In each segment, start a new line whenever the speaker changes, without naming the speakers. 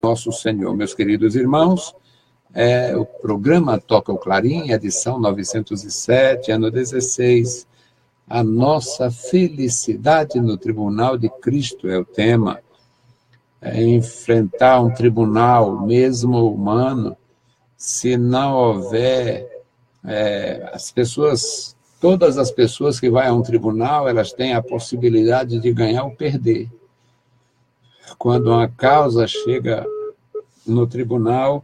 nosso Senhor. Meus queridos irmãos, o programa Toca o Clarim, edição 907, ano 16. A nossa felicidade no tribunal de Cristo é o tema. Enfrentar um tribunal, mesmo humano, se não houver todas as pessoas que vão a um tribunal, elas têm a possibilidade de ganhar ou perder. Quando uma causa chega no tribunal,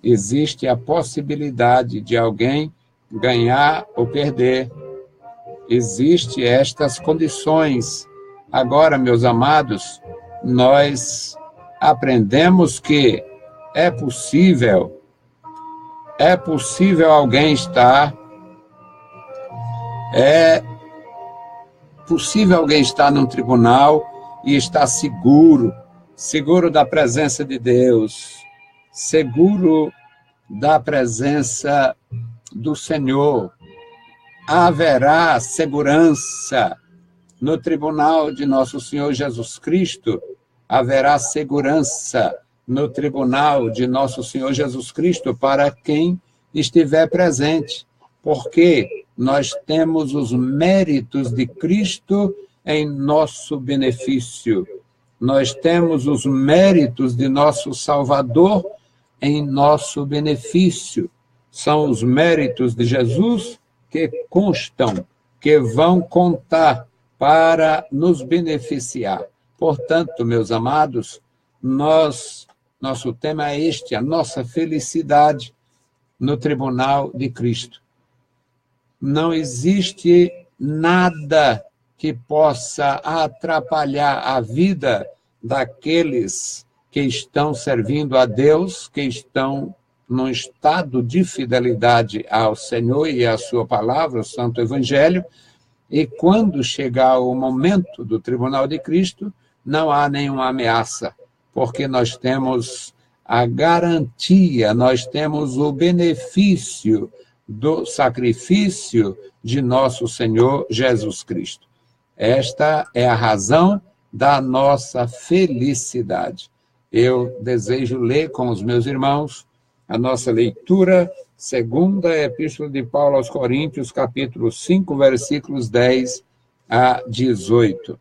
existe a possibilidade de alguém ganhar ou perder. Existem estas condições. Agora, meus amados, nós aprendemos que é possível alguém estar num tribunal e estar seguro da presença de Deus, seguro da presença do Senhor. Haverá segurança no tribunal de nosso Senhor Jesus Cristo, haverá segurança no tribunal de nosso Senhor Jesus Cristo para quem estiver presente, porque nós temos os méritos de Cristo em nosso benefício. Nós temos os méritos de nosso Salvador em nosso benefício. São os méritos de Jesus que constam, que vão contar para nos beneficiar. Portanto, meus amados, nosso tema é este, a nossa felicidade no tribunal de Cristo. Não existe nada que possa atrapalhar a vida daqueles que estão servindo a Deus, que estão num estado de fidelidade ao Senhor e à sua palavra, o Santo Evangelho, e quando chegar o momento do tribunal de Cristo, não há nenhuma ameaça, porque nós temos a garantia, nós temos o benefício do sacrifício de nosso Senhor Jesus Cristo. Esta é a razão da nossa felicidade. Eu desejo ler com os meus irmãos a nossa leitura, segunda Epístola de Paulo aos Coríntios, capítulo 5, versículos 10 a 18.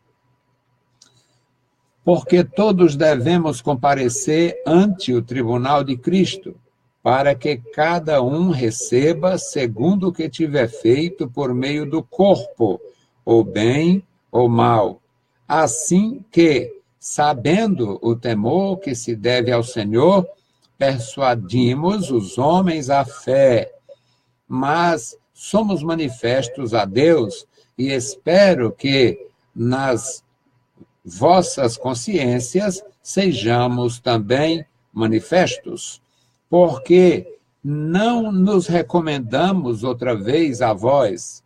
Porque todos devemos comparecer ante o tribunal de Cristo, para que cada um receba segundo o que tiver feito por meio do corpo, ou bem ou mal. Assim que, sabendo o temor que se deve ao Senhor, persuadimos os homens à fé, mas somos manifestos a Deus e espero que nas vossas consciências sejamos também manifestos, porque não nos recomendamos outra vez a vós,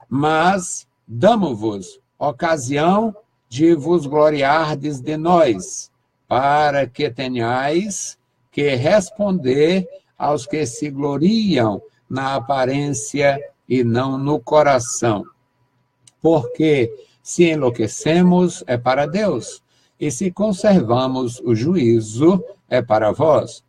mas damo-vos ocasião de vos gloriardes de nós, para que tenhais que responder aos que se gloriam na aparência e não no coração. Porque se enlouquecemos, é para Deus, e se conservamos o juízo, é para vós.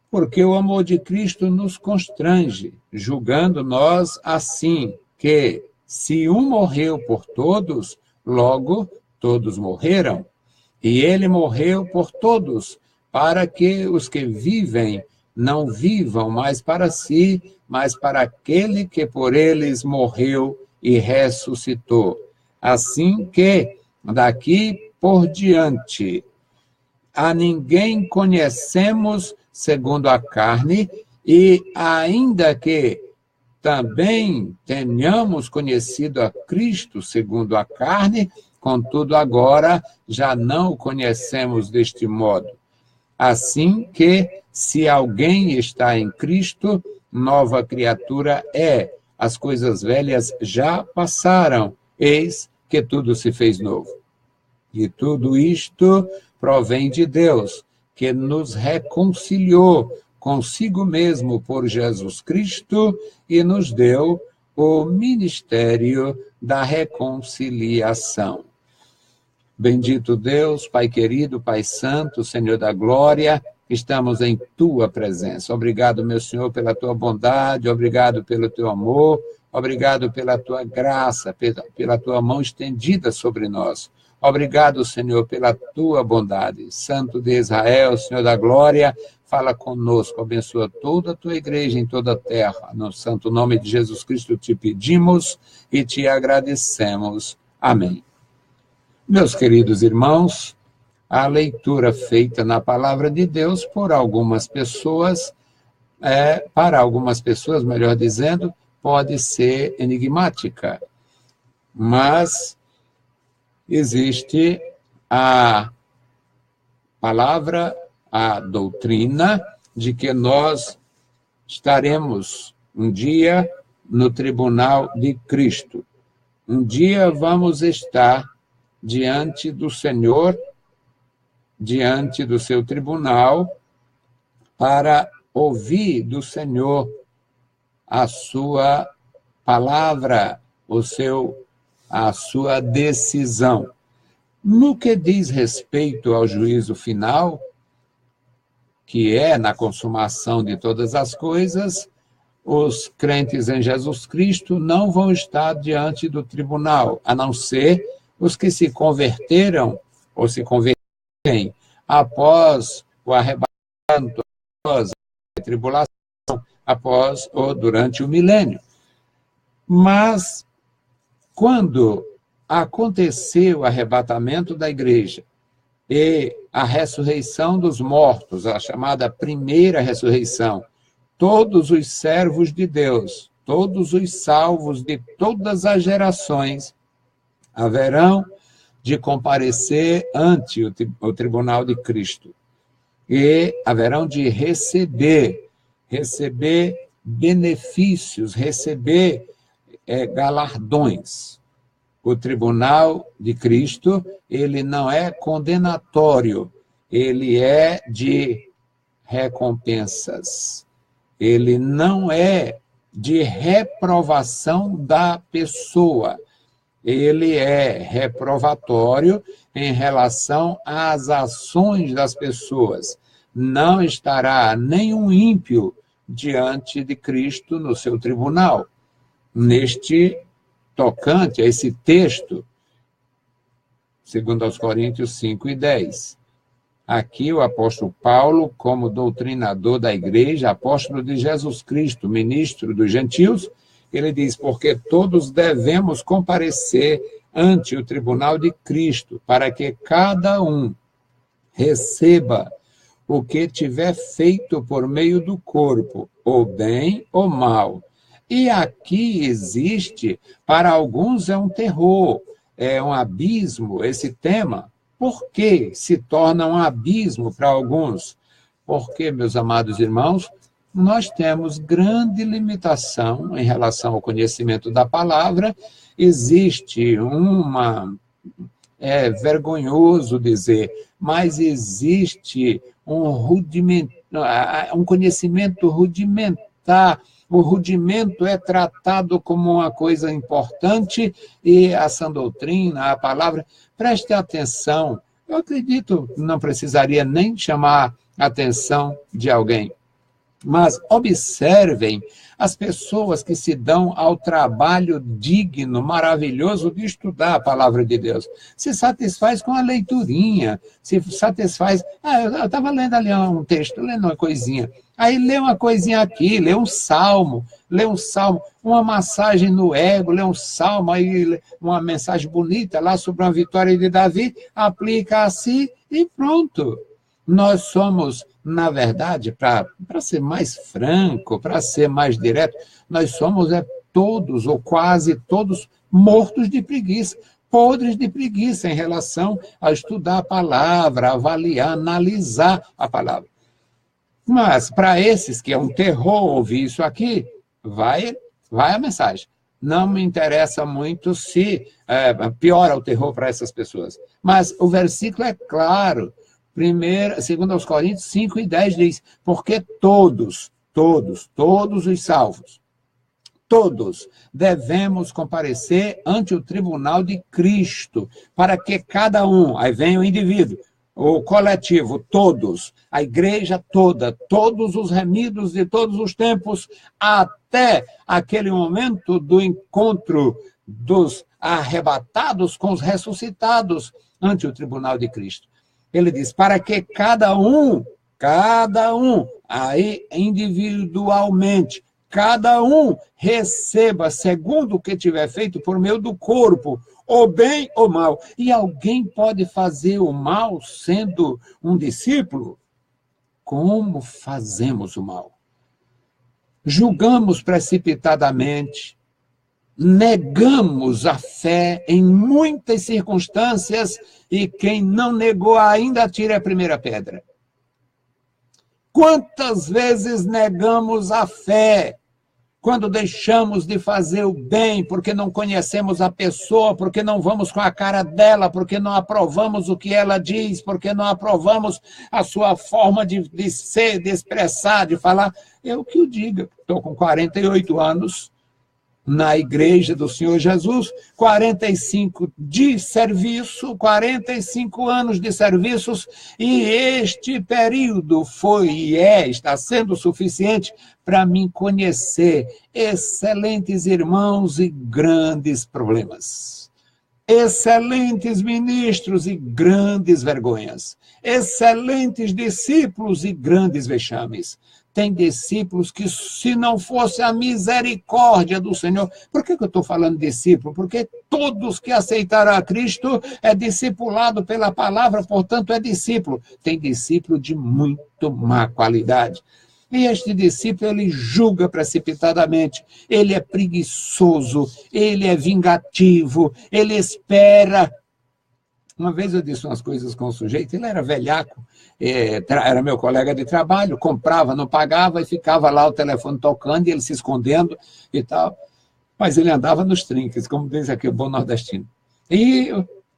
Porque o amor de Cristo nos constrange, julgando nós assim, que se um morreu por todos, logo todos morreram. E ele morreu por todos, para que os que vivem não vivam mais para si, mas para aquele que por eles morreu e ressuscitou. Assim que, daqui por diante, a ninguém conhecemos segundo a carne, e ainda que também tenhamos conhecido a Cristo segundo a carne, contudo agora já não o conhecemos deste modo. Assim que, se alguém está em Cristo, nova criatura é. As coisas velhas já passaram, eis que tudo se fez novo. E tudo isto provém de Deus, que nos reconciliou consigo mesmo por Jesus Cristo e nos deu o ministério da reconciliação. Bendito Deus, Pai querido, Pai santo, Senhor da glória, estamos em tua presença. Obrigado, meu Senhor, pela tua bondade, obrigado pelo teu amor, obrigado pela tua graça, pela tua mão estendida sobre nós. Obrigado, Senhor, pela tua bondade. Santo de Israel, Senhor da glória, fala conosco, abençoa toda a tua igreja em toda a terra. No santo nome de Jesus Cristo te pedimos e te agradecemos. Amém. Meus queridos irmãos, a leitura feita na palavra de Deus por algumas pessoas, para algumas pessoas, melhor dizendo, pode ser enigmática, mas existe a palavra, a doutrina de que nós estaremos um dia no tribunal de Cristo. Um dia vamos estar diante do Senhor, diante do seu tribunal, para ouvir do Senhor a sua palavra, a sua decisão. No que diz respeito ao juízo final, que é na consumação de todas as coisas, os crentes em Jesus Cristo não vão estar diante do tribunal, a não ser os que se converteram ou se convertem após o arrebatamento, após a tribulação, após ou durante o milênio. Mas, quando aconteceu o arrebatamento da igreja e a ressurreição dos mortos, a chamada primeira ressurreição, todos os servos de Deus, todos os salvos de todas as gerações, haverão de comparecer ante o tribunal de Cristo e haverão de receber benefícios, receber galardões. O tribunal de Cristo, ele não é condenatório, ele é de recompensas. Ele não é de reprovação da pessoa. Ele é reprovatório em relação às ações das pessoas. Não estará nenhum ímpio diante de Cristo no seu tribunal. Neste tocante a esse texto, segundo aos Coríntios 5:10. Aqui o apóstolo Paulo, como doutrinador da igreja, apóstolo de Jesus Cristo, ministro dos gentios, ele diz, porque todos devemos comparecer ante o tribunal de Cristo, para que cada um receba o que tiver feito por meio do corpo, ou bem ou mal. E aqui existe, para alguns é um terror, é um abismo esse tema. Por que se torna um abismo para alguns? Porque, meus amados irmãos, nós temos grande limitação em relação ao conhecimento da palavra. Existe é vergonhoso dizer, mas existe um conhecimento rudimentar. O rudimento é tratado como uma coisa importante e a sã doutrina, a palavra, preste atenção. Eu acredito, não precisaria nem chamar a atenção de alguém. Mas observem as pessoas que se dão ao trabalho digno, maravilhoso de estudar a palavra de Deus. Se satisfaz com a leiturinha, se satisfaz... eu estava lendo ali um texto, lendo uma coisinha. Aí lê uma coisinha aqui, lê um salmo, uma massagem no ego, lê um salmo, aí uma mensagem bonita lá sobre uma vitória de Davi, aplica assim e pronto. Nós somos, na verdade, para ser mais franco, para ser mais direto, nós somos todos, ou quase todos, mortos de preguiça, podres de preguiça em relação a estudar a palavra, avaliar, analisar a palavra. Mas, para esses que é um terror ouvir isso aqui, vai a mensagem. Não me interessa muito se piora o terror para essas pessoas. Mas o versículo é claro. Segundo aos Coríntios 5:10 diz, porque todos os salvos, todos devemos comparecer ante o tribunal de Cristo, para que cada um, aí vem o indivíduo, o coletivo, todos, a igreja toda, todos os remidos de todos os tempos, até aquele momento do encontro dos arrebatados com os ressuscitados ante o tribunal de Cristo. Ele diz, para que cada um, aí individualmente, cada um receba segundo o que tiver feito por meio do corpo, ou bem ou mal. E alguém pode fazer o mal sendo um discípulo? Como fazemos o mal? Julgamos precipitadamente, negamos a fé em muitas circunstâncias e quem não negou ainda atire a primeira pedra. Quantas vezes negamos a fé quando deixamos de fazer o bem, porque não conhecemos a pessoa, porque não vamos com a cara dela, porque não aprovamos o que ela diz, porque não aprovamos a sua forma de ser, de expressar, de falar. Eu que o diga, estou com 48 anos na igreja do Senhor Jesus, 45 de serviço, 45 anos de serviços, e este período foi e está sendo suficiente para mim conhecer excelentes irmãos e grandes problemas, excelentes ministros e grandes vergonhas, excelentes discípulos e grandes vexames. Tem discípulos que, se não fosse a misericórdia do Senhor... Por que eu estou falando discípulo? Porque todos que aceitaram a Cristo é discipulado pela palavra, portanto é discípulo. Tem discípulo de muito má qualidade. E este discípulo, ele julga precipitadamente, ele é preguiçoso, ele é vingativo, ele espera. Uma vez eu disse umas coisas com o sujeito, ele era velhaco, era meu colega de trabalho, comprava, não pagava, e ficava lá o telefone tocando, e ele se escondendo e tal. Mas ele andava nos trinques, como diz aqui o bom nordestino. E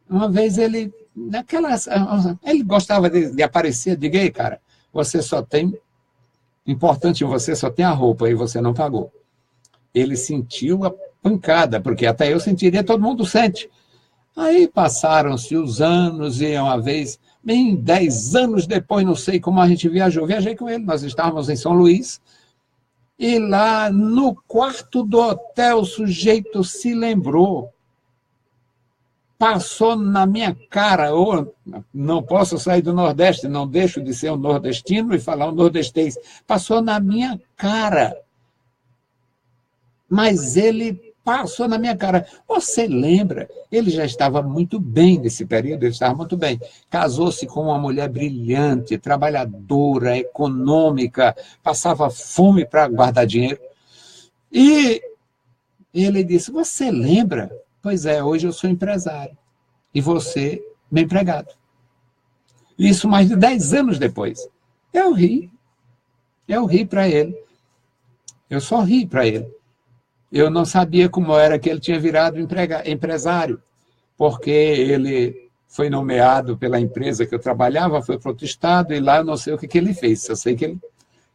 uma vez ele gostava de aparecer, diga aí, cara, importante em você só tem a roupa, e você não pagou. Ele sentiu a pancada, porque até eu sentiria, todo mundo sente. Aí passaram-se os anos, e uma vez, bem 10 anos depois, não sei como a gente viajou, viajei com ele, nós estávamos em São Luís, e lá no quarto do hotel o sujeito se lembrou, passou na minha cara, não posso sair do Nordeste, não deixo de ser um nordestino e falar um nordestês, passou na minha cara, mas ele passou na minha cara. Você lembra? Ele já estava muito bem nesse período, ele estava muito bem. Casou-se com uma mulher brilhante, trabalhadora, econômica, passava fome para guardar dinheiro. E ele disse, você lembra? Pois é, hoje eu sou empresário. E você, meu empregado. Isso mais de 10 anos depois. Eu ri para ele. Eu só ri para ele. Eu não sabia como era que ele tinha virado empresário, porque ele foi nomeado pela empresa que eu trabalhava, foi para outro estado, e lá eu não sei o que ele fez. Eu sei que ele,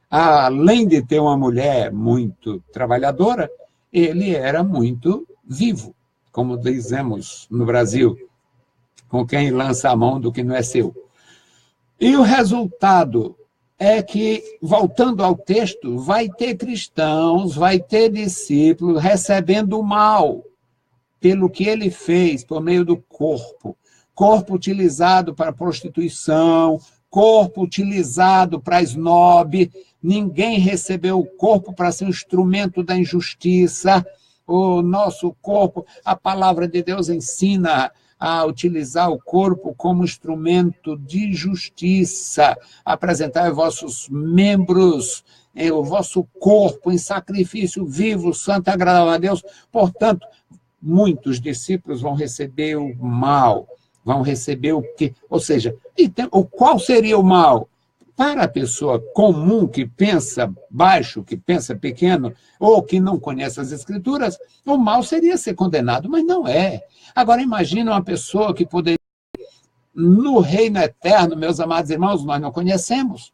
além de ter uma mulher muito trabalhadora, ele era muito vivo, como dizemos no Brasil, com quem lança a mão do que não é seu. E o resultado é que, voltando ao texto, vai ter cristãos, vai ter discípulos recebendo o mal pelo que ele fez por meio do corpo. Corpo utilizado para prostituição, corpo utilizado para esnobe. Ninguém recebeu o corpo para ser um instrumento da injustiça. O nosso corpo, a palavra de Deus ensina a utilizar o corpo como instrumento de justiça, apresentar os vossos membros, o vosso corpo em sacrifício vivo, santo e agradável a Deus. Portanto, muitos discípulos vão receber o mal, vão receber o quê? Ou seja, qual seria o mal? Para a pessoa comum que pensa baixo, que pensa pequeno, ou que não conhece as Escrituras, o mal seria ser condenado, mas não é. Agora, imagina uma pessoa que poderia, no reino eterno, meus amados irmãos, nós não conhecemos.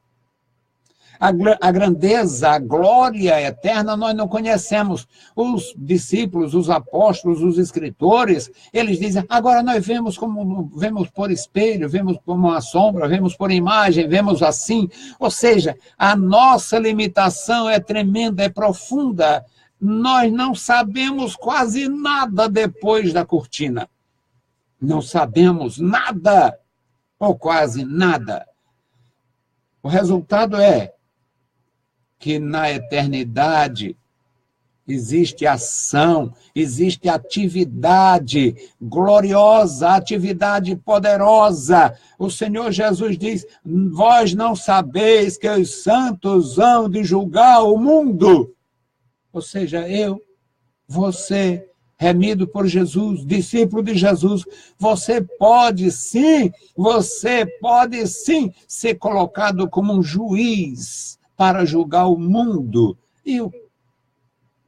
A grandeza, a glória eterna nós não conhecemos. Os discípulos, os apóstolos, os escritores, eles dizem, agora nós vemos por espelho, vemos como uma sombra, vemos por imagem, vemos assim. Ou seja, a nossa limitação é tremenda, é profunda. Nós não sabemos quase nada depois da cortina. Não sabemos nada, ou quase nada. O resultado é que na eternidade existe ação, existe atividade gloriosa, atividade poderosa. O Senhor Jesus diz, vós não sabeis que os santos hão de julgar o mundo. Ou seja, eu, você, remido por Jesus, discípulo de Jesus, você pode sim ser colocado como um juiz para julgar o mundo. E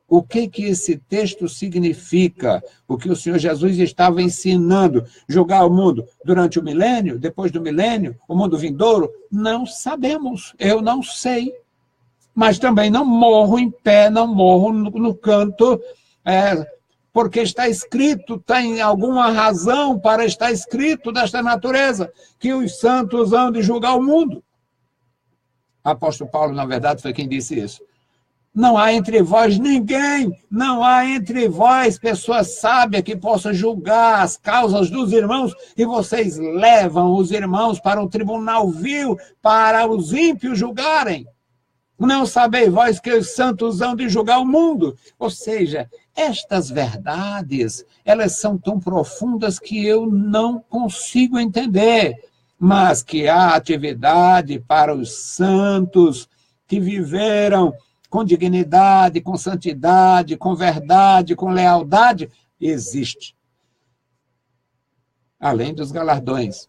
o que esse texto significa? O que o Senhor Jesus estava ensinando? Julgar o mundo durante o milênio, depois do milênio, o mundo vindouro? Não sabemos, eu não sei. Mas também não morro em pé, não morro no canto, porque está escrito, tem alguma razão para estar escrito desta natureza, que os santos hão de julgar o mundo. O apóstolo Paulo, na verdade, foi quem disse isso. Não há entre vós ninguém, não há entre vós pessoa sábia que possa julgar as causas dos irmãos, e vocês levam os irmãos para um tribunal vil, para os ímpios julgarem. Não sabeis vós que os santos hão de julgar o mundo? Ou seja, estas verdades, elas são tão profundas que eu não consigo entender, mas que há atividade para os santos que viveram com dignidade, com santidade, com verdade, com lealdade, existe. Além dos galardões.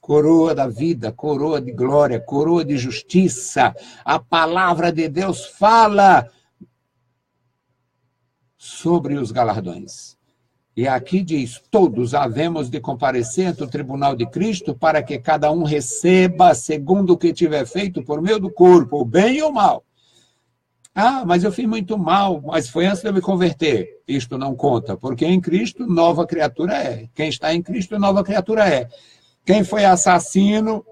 Coroa da vida, coroa de glória, coroa de justiça. A palavra de Deus fala sobre os galardões. E aqui diz, todos havemos de comparecer ante o tribunal de Cristo para que cada um receba segundo o que tiver feito por meio do corpo, o bem ou o mal. Ah, mas eu fiz muito mal, mas foi antes de eu me converter. Isto não conta, porque em Cristo nova criatura é. Quem está em Cristo nova criatura é. Quem foi assassino,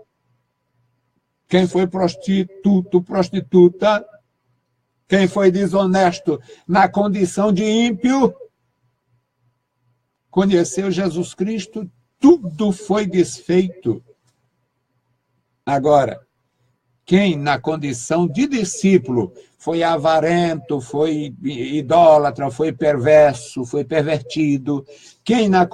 quem foi prostituto, prostituta, quem foi desonesto na condição de ímpio, conheceu Jesus Cristo, tudo foi desfeito. Agora, quem na condição de discípulo foi avarento, foi idólatra, foi perverso, foi pervertido. Quem na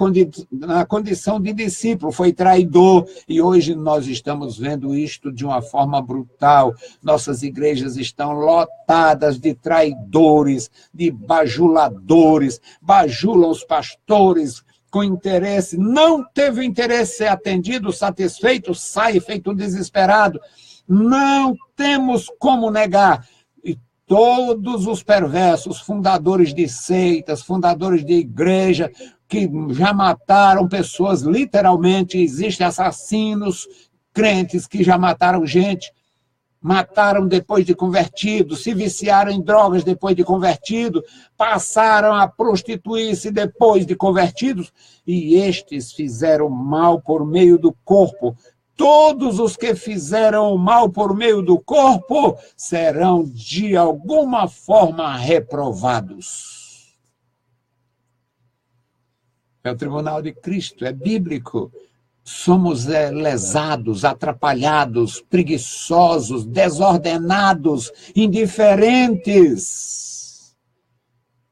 condição de discípulo foi traidor. E hoje nós estamos vendo isto de uma forma brutal. Nossas igrejas estão lotadas de traidores, de bajuladores, bajulam os pastores com interesse. Não teve interesse atendido, satisfeito, sai feito um desesperado. Não temos como negar. E todos os perversos, fundadores de seitas, fundadores de igreja, que já mataram pessoas, literalmente, existem assassinos, crentes que já mataram gente, mataram depois de convertido, se viciaram em drogas depois de convertido, passaram a prostituir-se depois de convertidos, e estes fizeram mal por meio do corpo. Todos os que fizeram o mal por meio do corpo serão, de alguma forma, reprovados. É o tribunal de Cristo, é bíblico. Somos lesados, atrapalhados, preguiçosos, desordenados, indiferentes.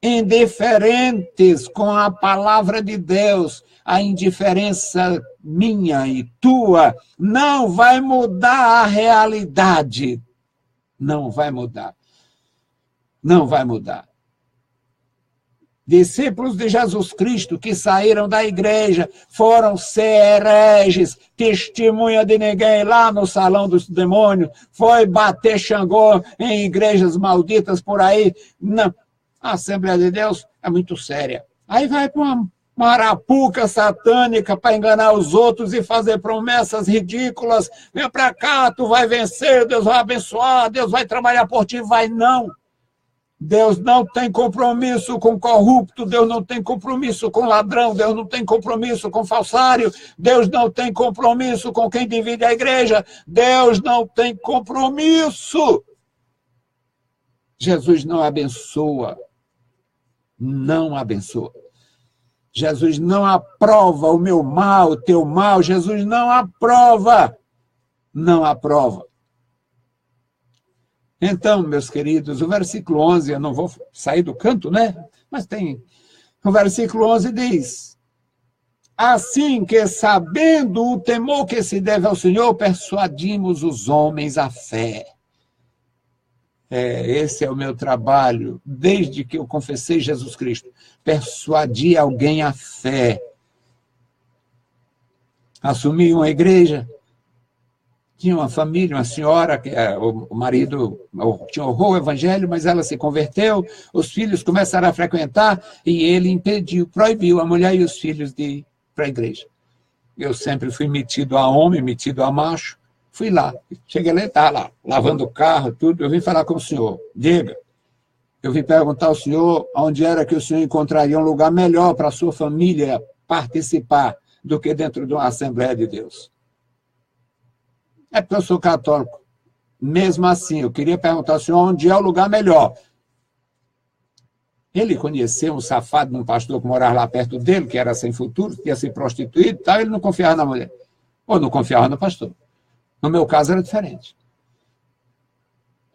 Indiferentes com a palavra de Deus. A indiferença minha e tua não vai mudar a realidade. Não vai mudar. Não vai mudar. Discípulos de Jesus Cristo que saíram da igreja, foram ser hereges, testemunha de ninguém lá no salão dos demônios, foi bater Xangô em igrejas malditas por aí. Não. A Assembleia de Deus é muito séria. Aí vai para uma arapuca satânica para enganar os outros e fazer promessas ridículas. Vem para cá, tu vai vencer, Deus vai abençoar, Deus vai trabalhar por ti. Vai não. Deus não tem compromisso com corrupto, Deus não tem compromisso com ladrão, Deus não tem compromisso com falsário, Deus não tem compromisso com quem divide a igreja, Deus não tem compromisso. Jesus não abençoa, não abençoa. Jesus não aprova o meu mal, o teu mal, Jesus não aprova, não aprova. Então, meus queridos, o versículo 11, eu não vou sair do canto, né? Mas tem. O versículo 11 diz: assim que, sabendo o temor que se deve ao Senhor, persuadimos os homens à fé. Esse é o meu trabalho, desde que eu confessei Jesus Cristo. Persuadir alguém à fé. Assumi uma igreja. Tinha uma família, uma senhora, que o marido tinha horror ao evangelho, mas ela se converteu, os filhos começaram a frequentar e ele impediu, proibiu a mulher e os filhos de ir para a igreja. Eu sempre fui metido a homem, metido a macho, fui lá. Cheguei lá, estava lá, lavando o carro, tudo, eu vim falar com o senhor. Diga, eu vim perguntar ao senhor onde era que o senhor encontraria um lugar melhor para a sua família participar do que dentro de uma Assembleia de Deus. É porque eu sou católico. Mesmo assim, eu queria perguntar ao senhor onde é o lugar melhor. Ele conheceu um safado de um pastor que morava lá perto dele, que era sem futuro, tinha se prostituído e tal, ele não confiava na mulher. Ou não confiava no pastor. No meu caso era diferente.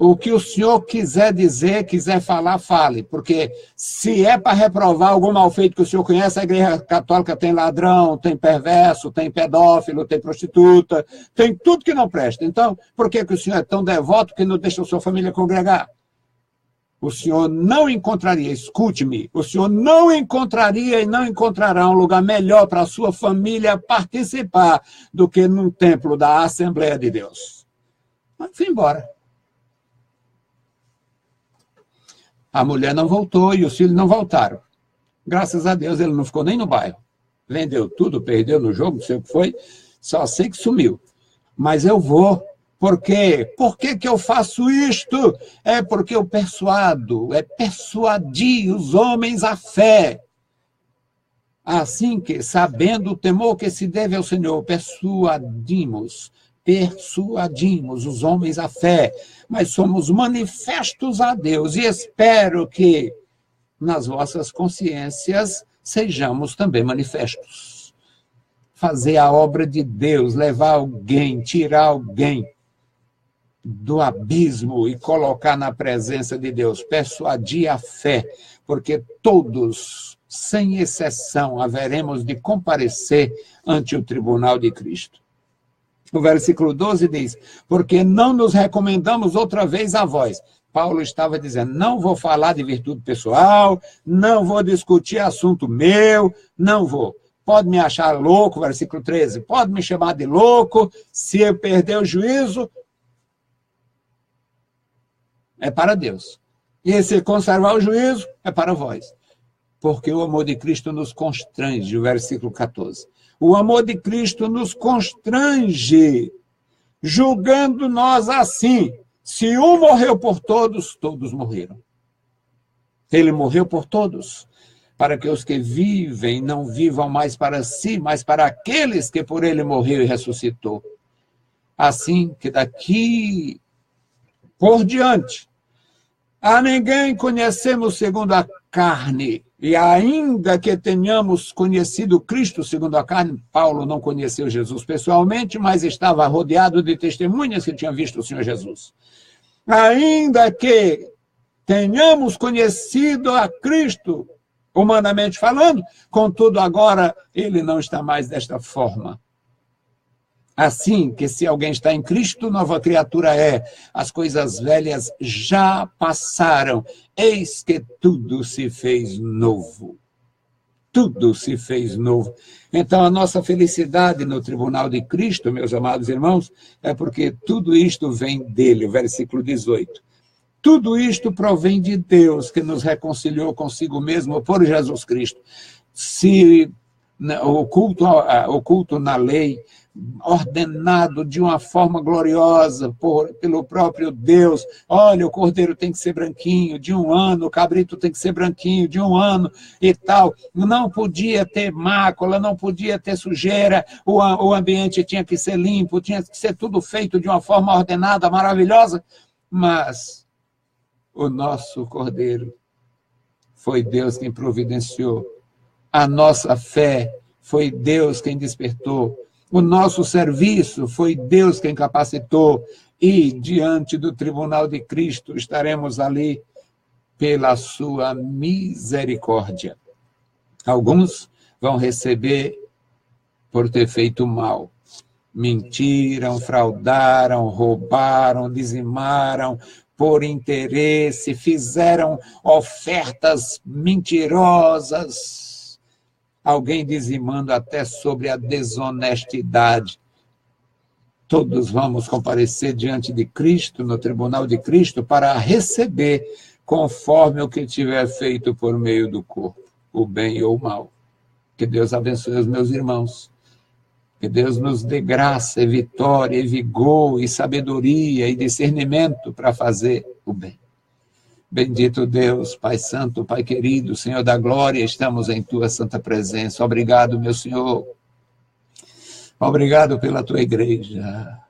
O que o senhor quiser dizer, quiser falar, fale. Porque se é para reprovar algum mal feito que o senhor conhece, a igreja católica tem ladrão, tem perverso, tem pedófilo, tem prostituta, tem tudo que não presta. Então, por que o senhor é tão devoto que não deixa a sua família congregar? O senhor não encontraria, escute-me, o senhor não encontraria e não encontrará um lugar melhor para a sua família participar do que num templo da Assembleia de Deus. Mas fui embora. A mulher não voltou e os filhos não voltaram. Graças a Deus, ele não ficou nem no bairro. Vendeu tudo, perdeu no jogo, não sei o que foi, só sei que sumiu. Mas eu vou. Por quê? Por que eu faço isto? É porque eu persuado, persuadir os homens à fé. Assim que, sabendo o temor que se deve ao Senhor, persuadimos os homens à fé, mas somos manifestos a Deus e espero que nas vossas consciências sejamos também manifestos. Fazer a obra de Deus, levar alguém, tirar alguém do abismo e colocar na presença de Deus, persuadir a fé, porque todos, sem exceção, haveremos de comparecer ante o tribunal de Cristo. O versículo 12 diz, porque não nos recomendamos outra vez a vós. Paulo estava dizendo, não vou falar de virtude pessoal, não vou discutir assunto meu, não vou. Pode me achar louco, versículo 13, pode me chamar de louco, se eu perder o juízo, é para Deus. E se conservar o juízo, é para vós. Porque o amor de Cristo nos constrange, o versículo 14. O amor de Cristo nos constrange, julgando nós assim. Se um morreu por todos, todos morreram. Ele morreu por todos, para que os que vivem não vivam mais para si, mas para aqueles que por ele morreu e ressuscitou. Assim que daqui por diante, a ninguém conhecemos segundo a carne, e ainda que tenhamos conhecido Cristo segundo a carne, Paulo não conheceu Jesus pessoalmente, mas estava rodeado de testemunhas que tinham visto o Senhor Jesus. Ainda que tenhamos conhecido a Cristo, humanamente falando, contudo agora ele não está mais desta forma. Assim que se alguém está em Cristo, nova criatura é. As coisas velhas já passaram. Eis que tudo se fez novo. Tudo se fez novo. Então, a nossa felicidade no tribunal de Cristo, meus amados irmãos, é porque tudo isto vem dele. Versículo 18. Tudo isto provém de Deus, que nos reconciliou consigo mesmo por Jesus Cristo. se o culto na lei, ordenado de uma forma gloriosa pelo próprio Deus. Olha, o cordeiro tem que ser branquinho, de 1 ano, o cabrito tem que ser branquinho, de 1 ano e tal. Não podia ter mácula, não podia ter sujeira, o ambiente tinha que ser limpo, tinha que ser tudo feito de uma forma ordenada, maravilhosa. Mas o nosso cordeiro foi Deus quem providenciou. A nossa fé foi Deus quem despertou. O nosso serviço foi Deus quem capacitou. E, diante do tribunal de Cristo, estaremos ali pela sua misericórdia. Alguns vão receber por ter feito mal. Mentiram, fraudaram, roubaram, dizimaram, por interesse, fizeram ofertas mentirosas. Alguém dizimando até sobre a desonestidade. Todos vamos comparecer diante de Cristo, no tribunal de Cristo, para receber conforme o que tiver feito por meio do corpo, o bem ou o mal. Que Deus abençoe os meus irmãos. Que Deus nos dê graça, e vitória, e vigor, e sabedoria, e discernimento para fazer o bem. Bendito Deus, Pai Santo, Pai querido, Senhor da glória, estamos em Tua santa presença. Obrigado, meu Senhor. Obrigado pela Tua igreja.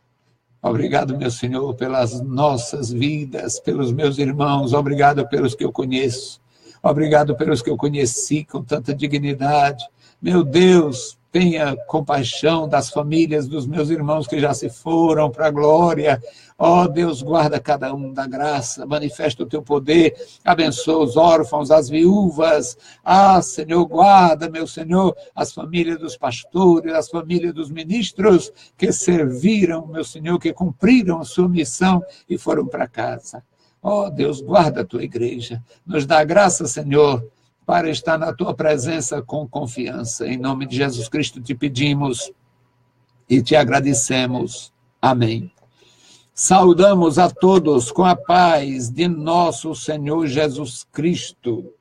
Obrigado, meu Senhor, pelas nossas vidas, pelos meus irmãos. Obrigado pelos que eu conheço. Obrigado pelos que eu conheci com tanta dignidade. Meu Deus, tenha compaixão das famílias dos meus irmãos que já se foram para a glória. Ó Deus, guarda cada um da graça, manifesta o teu poder, abençoa os órfãos, as viúvas. Senhor, guarda, meu Senhor, as famílias dos pastores, as famílias dos ministros que serviram, meu Senhor, que cumpriram a sua missão e foram para casa. Ó Deus, guarda a tua igreja, nos dá graça, Senhor, para estar na tua presença com confiança. Em nome de Jesus Cristo te pedimos e te agradecemos. Amém. Saudamos a todos com a paz de nosso Senhor Jesus Cristo.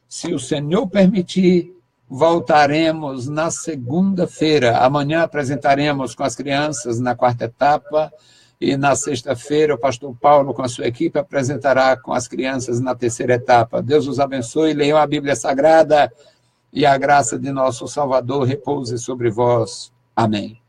Se o Senhor permitir, voltaremos na segunda-feira. Amanhã apresentaremos com as crianças na 4ª etapa. E na sexta-feira, o pastor Paulo, com a sua equipe, apresentará com as crianças na 3ª etapa. Deus os abençoe, leiam a Bíblia Sagrada e a graça de nosso Salvador repouse sobre vós. Amém.